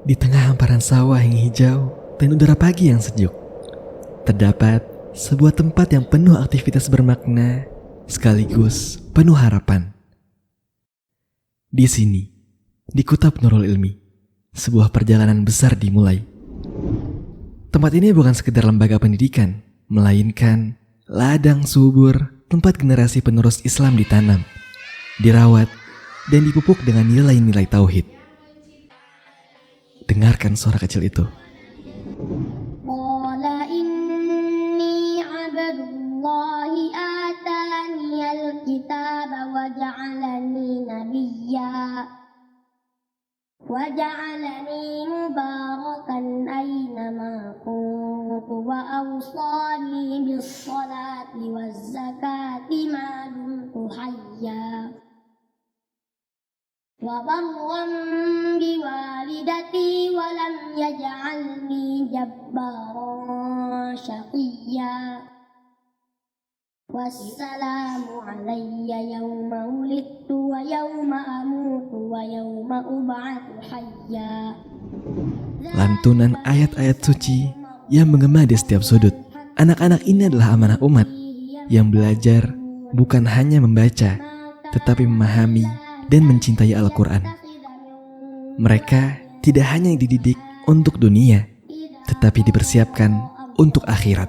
Di tengah hamparan sawah yang hijau dan udara pagi yang sejuk, terdapat sebuah tempat yang penuh aktivitas bermakna sekaligus penuh harapan. Di sini, di Kutab Nurul Ilmi, sebuah perjalanan besar dimulai. Tempat ini bukan sekedar lembaga pendidikan, melainkan ladang subur tempat generasi penerus Islam ditanam, dirawat, dan dipupuk dengan nilai-nilai tauhid. Dengarkan suara kecil itu. Qala inni abdullahi ataniyal kitaba wa ja'alani nabiyya wa ja'alani mubarakan aynama kuntu wa awsani bis salati waz zakati ma dumtu hayya wa barran biwalidati wa lam yaj'alni jabbaran syaqiyya. Wassalamu alayya yawma wulidtu wa yawma amutu wa yawma ub'atsu hayya. Lantunan ayat-ayat suci yang menggema di setiap sudut. Anak-anak ini adalah amanah umat yang belajar bukan hanya membaca, tetapi memahami dan mencintai Al-Quran. Mereka tidak hanya dididik untuk dunia, tetapi dipersiapkan untuk akhirat.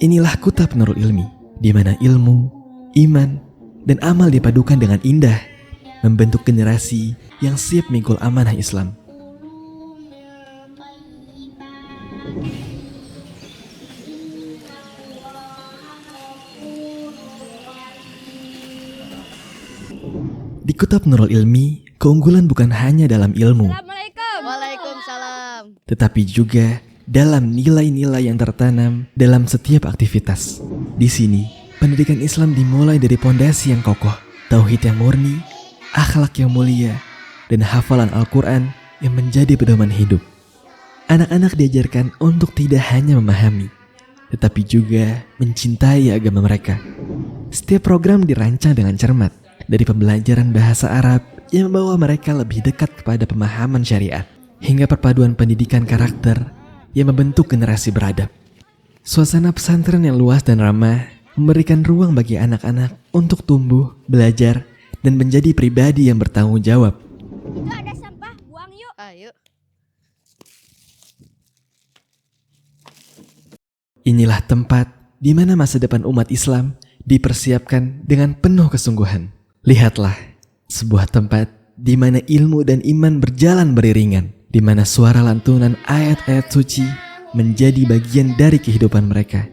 Inilah Kutab Nurul Ilmi, di mana ilmu, iman, dan amal dipadukan dengan indah, membentuk generasi yang siap memikul amanah Islam. Di Kutab Nurul Ilmi, keunggulan bukan hanya dalam ilmu, Assalamualaikum. Waalaikumsalam. tetapi juga dalam nilai-nilai yang tertanam dalam setiap aktivitas. Di sini, pendidikan Islam dimulai dari pondasi yang kokoh, tauhid yang murni, akhlak yang mulia, dan hafalan Al-Quran yang menjadi pedoman hidup. Anak-anak diajarkan untuk tidak hanya memahami, tetapi juga mencintai agama mereka. Setiap program dirancang dengan cermat, dari pembelajaran bahasa Arab yang membawa mereka lebih dekat kepada pemahaman syariat, hingga perpaduan pendidikan karakter yang membentuk generasi beradab. Suasana pesantren yang luas dan ramah memberikan ruang bagi anak-anak untuk tumbuh, belajar, dan menjadi pribadi yang bertanggung jawab. Itu ada sampah, buang yuk. Ayo. Inilah tempat di mana masa depan umat Islam dipersiapkan dengan penuh kesungguhan. Lihatlah, sebuah tempat di mana ilmu dan iman berjalan beriringan, di mana suara lantunan ayat-ayat suci menjadi bagian dari kehidupan mereka.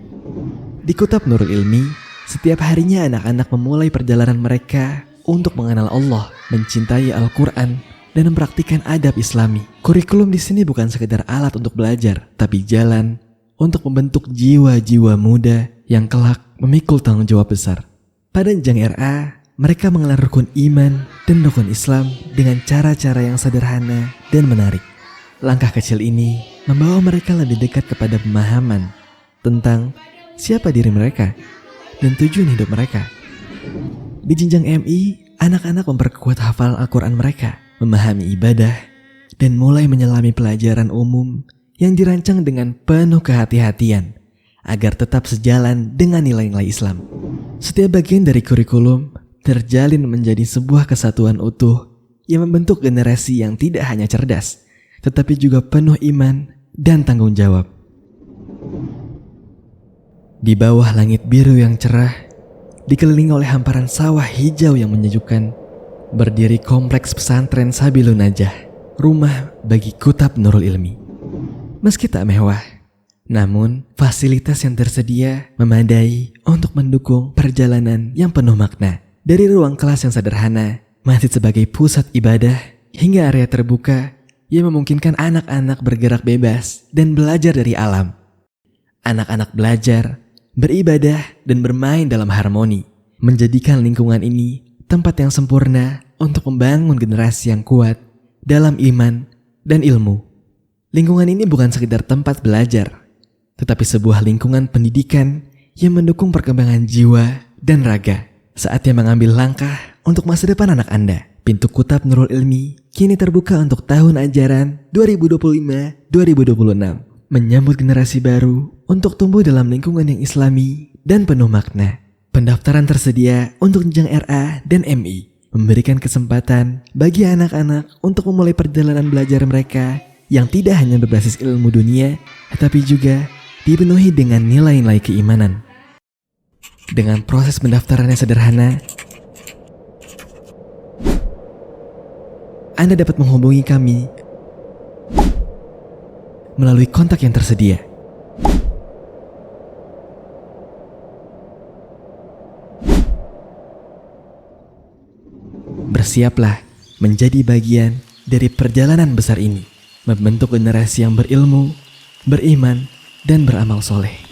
Di Kutab Nurul Ilmi, setiap harinya anak-anak memulai perjalanan mereka untuk mengenal Allah, mencintai Al-Quran, dan mempraktikkan adab Islami. Kurikulum di sini bukan sekedar alat untuk belajar, tapi jalan untuk membentuk jiwa-jiwa muda yang kelak memikul tanggung jawab besar. Pada jenjang RA, mereka mengenal rukun iman dan rukun Islam dengan cara-cara yang sederhana dan menarik. Langkah kecil ini membawa mereka lebih dekat kepada pemahaman tentang siapa diri mereka dan tujuan hidup mereka. Di jenjang MI, anak-anak memperkuat hafalan Al-Quran mereka, memahami ibadah, dan mulai menyelami pelajaran umum yang dirancang dengan penuh kehati-hatian agar tetap sejalan dengan nilai-nilai Islam. Setiap bagian dari kurikulum terjalin menjadi sebuah kesatuan utuh yang membentuk generasi yang tidak hanya cerdas, tetapi juga penuh iman dan tanggung jawab. Di bawah langit biru yang cerah, dikelilingi oleh hamparan sawah hijau yang menyejukkan, berdiri kompleks pesantren Sabilun Najah, rumah bagi Kutab Nurul Ilmi. Meski tak mewah, namun fasilitas yang tersedia memadai untuk mendukung perjalanan yang penuh makna. Dari ruang kelas yang sederhana, masjid sebagai pusat ibadah, hingga area terbuka yang memungkinkan anak-anak bergerak bebas dan belajar dari alam. Anak-anak belajar, beribadah, dan bermain dalam harmoni, menjadikan lingkungan ini tempat yang sempurna untuk membangun generasi yang kuat dalam iman dan ilmu. Lingkungan ini bukan sekedar tempat belajar, tetapi sebuah lingkungan pendidikan yang mendukung perkembangan jiwa dan raga. Saatnya mengambil langkah untuk masa depan anak Anda. pintu Kutab Nurul Ilmi kini terbuka untuk tahun ajaran 2025-2026. Menyambut generasi baru untuk tumbuh dalam lingkungan yang islami dan penuh makna. Pendaftaran tersedia untuk jenjang RA dan MI, memberikan kesempatan bagi anak-anak untuk memulai perjalanan belajar mereka yang tidak hanya berbasis ilmu dunia, tetapi juga dipenuhi dengan nilai-nilai keimanan. Dengan proses pendaftaran yang sederhana, Anda dapat menghubungi kami melalui kontak yang tersedia. Bersiaplah menjadi bagian dari perjalanan besar ini, membentuk generasi yang berilmu, beriman, dan beramal soleh.